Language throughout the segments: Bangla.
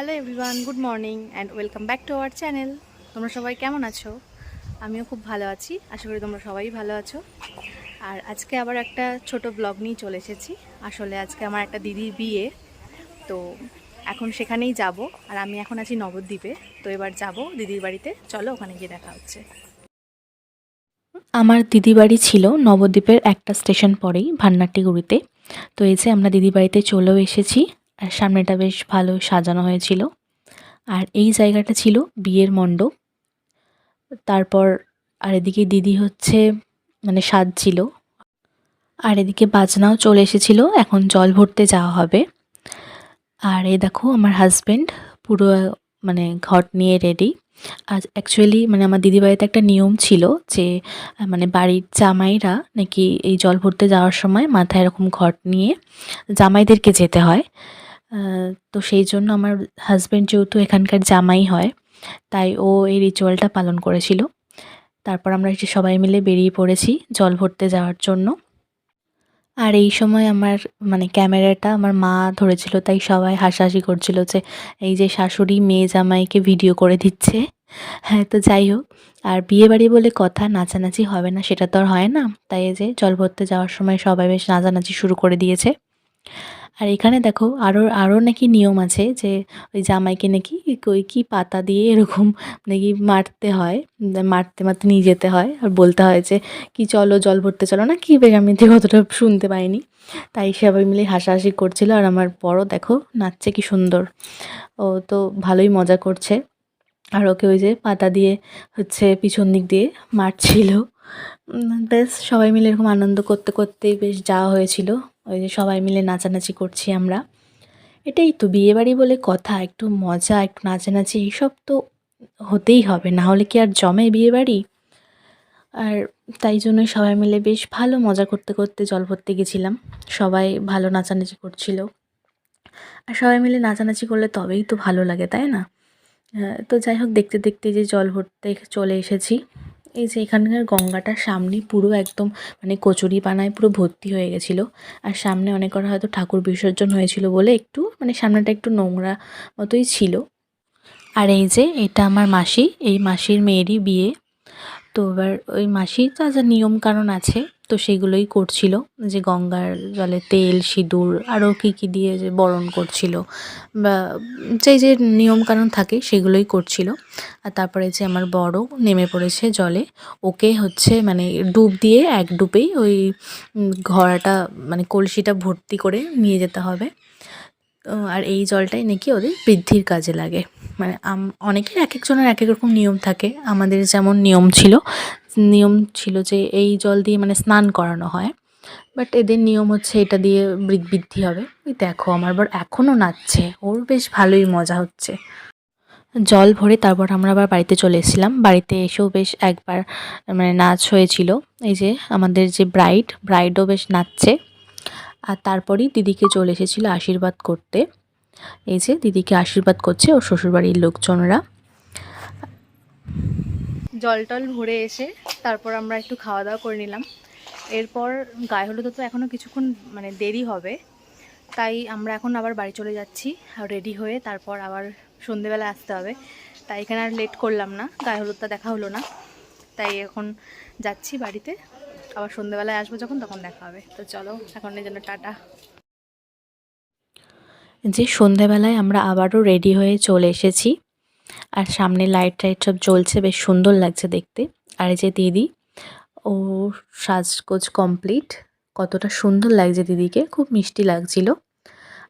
Hello everyone, good morning and welcome back to our channel. তোমরা সবাই কেমন আছো? আমিও খুব ভালো আছি, আশা করি তোমরা সবাই ভালো আছো। আর আজকে আবার একটা ছোট ব্লগ নিয়ে চলে এসেছি। আসলে আজকে আমার একটা দিদির বিয়ে, তো এখন সেখানেই যাব। আর আমি এখন আছি নবদ্বীপে, তো এবার যাব দিদির বাড়িতে। চলো ওখানে গিয়ে দেখা হচ্ছে। আমার দিদি বাড়ি ছিল নবদ্বীপের একটা স্টেশন পরেই ভান্নাটিগুড়িতে। তো এই যে আমরা দিদি বাড়িতে চলেও এসেছি। আর সামনেটা বেশ ভালো সাজানো হয়েছিল। আর এই জায়গাটা ছিল বিয়ের মণ্ডপ। তারপর আর এদিকে দিদি হচ্ছে মানে সাজছিল। আর এদিকে বাজনাও চলে এসেছিল, এখন জল ভরতে যাওয়া হবে। আর এই দেখো আমার হাজবেন্ড পুরো মানে ঘট নিয়ে রেডি। আজ অ্যাকচুয়ালি মানে আমার দিদিবাড়িতে একটা নিয়ম ছিল যে মানে বাড়ির জামাইরা নাকি এই জল ভরতে যাওয়ার সময় মাথায় এরকম ঘট নিয়ে জামাইদেরকে যেতে হয়। তো সেই জন্য আমার হাজবেন্ড যেহেতু এখানকার জামাই হয়, তাই ও এই রিচুয়ালটা পালন করেছিল। তারপর আমরা এসে সবাই মিলে বেরিয়ে পড়েছি জল ভরতে যাওয়ার জন্য। আর এই সময় আমার মানে ক্যামেরাটা আমার মা ধরেছিল, তাই সবাই হাসাহাসি করছিল যে এই যে শাশুড়ি মেয়ে জামাইকে ভিডিও করে দিচ্ছে। হ্যাঁ, তো যাই হোক, আর বিয়েবাড়ি বলে কথা, নাচানাচি হবে না সেটা তো আর হয় না। তাই এই যে জল ভরতে যাওয়ার সময় সবাই বেশ নাচানাচি শুরু করে দিয়েছে। আর এখানে দেখো আরও আরও নাকি নিয়ম আছে যে ওই জামাইকে নাকি ওই কি পাতা দিয়ে এরকম নাকি মারতে হয়, মারতে মারতে নিয়ে যেতে হয় আর বলতে হয় যে কি চলো জল ভরতে চলো না কি, বেশ আমি ঠিক অতটা শুনতে পাইনি। তাই সবাই মিলে হাসাহাসি করছিল। আর আমার বড় দেখো নাচছে কি সুন্দর, ও তো ভালোই মজা করছে। আর ওকে ওই যে পাতা দিয়ে হচ্ছে পিছন দিক দিয়ে মারছিল। বেশ সবাই মিলে এরকম আনন্দ করতে করতেই বেশ যাওয়া হয়েছিল। ওই যে সবাই মিলে নাচানাচি করছি আমরা। এটাই তো বিয়েবাড়ি বলে কথা, একটু মজা একটু নাচানাচি এইসব তো হতেই হবে, না হলে কি আর জমে বিয়েবাড়ি। আর তাই জন্যই সবাই মিলে বেশ ভালো মজা করতে করতে জল ভরতে গেছিলাম। সবাই ভালো নাচানাচি করছিল। আর সবাই মিলে নাচানাচি করলে তবেই তো ভালো লাগে, তাই না? তো যাই হোক, দেখতে দেখতে যে জল ভরতে চলে এসেছি। এই যে এখানকার গঙ্গাটার সামনে পুরো একদম মানে কচুরিপানায় পুরো ভর্তি হয়ে গেছিলো। আর সামনে অনেক কটা হয়তো ঠাকুর বিসর্জন হয়েছিল বলে একটু মানে সামনেটা একটু নোংরা মতোই ছিল। আর এই যে এটা আমার মাসি, এই মাসির মেয়েরই বিয়ে। তো এবার ওই মাসির যা যা নিয়মকানুন আছে তো সেগুলোই করছিল, যে গঙ্গার জলে তেল সিঁদুর আরও কী দিয়ে যে বরণ করছিল বা যেই যে নিয়মকানুন থাকে সেগুলোই করছিল। আর তারপরে যে আমার বড় নেমে পড়েছে জলে, ওকে হচ্ছে মানে ডুব দিয়ে এক ডুবেই ওই ঘড়াটা মানে কলসিটা ভর্তি করে নিয়ে যেতে হবে। আর এই জলটাই নাকি ওদের বৃদ্ধির কাজে লাগে। মানে অনেকের এক একজনের এক এক রকম নিয়ম থাকে। আমাদের যেমন নিয়ম ছিল যে এই জল দিয়ে মানে স্নান করানো হয়, বাট এদের নিয়ম হচ্ছে এটা দিয়ে বৃদ্ধি হবে। ওই দেখো আমার বর এখনও নাচছে, ওর বেশ ভালোই মজা হচ্ছে। জল ভরে তারপর আমরা আবার বাড়িতে চলে এসেছিলাম। বাড়িতে এসেও বেশ একবার মানে নাচ হয়েছিল। এই যে আমাদের যে ব্রাইডও বেশ নাচছে। আর তারপরেই দিদিকে চলে এসেছিল আশীর্বাদ করতে। এই যে দিদিকে আশীর্বাদ করছে ওর শ্বশুরবাড়ির লোকজনরা। জল টল ভরে এসে তারপর আমরা একটু খাওয়া দাওয়া করে নিলাম। এরপর গায়ে হলুদে তো এখনও কিছুক্ষণ মানে দেরি হবে, তাই আমরা এখন আবার বাড়ি চলে যাচ্ছি রেডি হয়ে। তারপর আবার সন্ধেবেলায় আসতে হবে, তাই এখানে আর লেট করলাম না, গায়ে হলুদটা দেখা হলো না, তাই এখন যাচ্ছি বাড়িতে। আবার সন্ধেবেলায় আসবো যখন, তখন দেখা হবে। তো চলো এখন এই জন্য টাটা। যে সন্ধেবেলায় আমরা আবারও রেডি হয়ে চলে এসেছি। আর সামনে লাইট টাইট সব জ্বলছে, বেশ সুন্দর লাগছে দেখতে। আর এই যে দিদি, ও সাজগোজ কমপ্লিট, কতটা সুন্দর লাগছে দিদিকে, খুব মিষ্টি লাগছিল।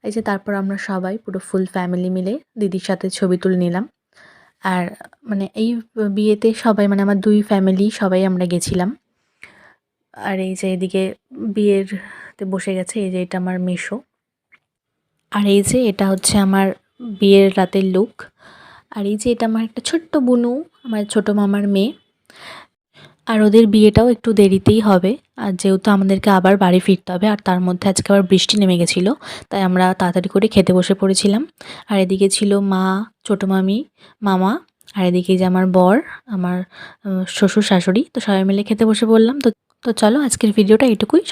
এই যে তারপর আমরা সবাই পুরো ফুল ফ্যামিলি মিলে দিদির সাথে ছবি তুলে নিলাম। আর মানে এই বিয়েতে সবাই মানে আমার দুই ফ্যামিলি সবাই আমরা গেছিলাম। আর এই যে এদিকে বিয়েরতে বসে গেছে, এই যে এটা আমার মেসো। আর এই যে এটা হচ্ছে আমার বিয়ের রাতের লুক। আর এই যে এটা আমার একটা ছোট্ট বুনু, আমার ছোট মামার মেয়ে। আর ওদের বিয়েটাও একটু দেরিতেই হবে, আর যেহেতু আমাদেরকে আবার বাড়ি ফিরতে হবে, আর তার মধ্যে আজকে আবার বৃষ্টি নেমে গেছিলো, তাই আমরা তাড়াতাড়ি করে খেতে বসে পড়েছিলাম। আর এদিকে ছিল মা, ছোটো মামি, মামা, আর এদিকে যে আমার বর, আমার শ্বশুর শাশুড়ি, তো সবাই মিলে খেতে বসে পড়লাম। তো চলো আজকের ভিডিওটা এটুকুই।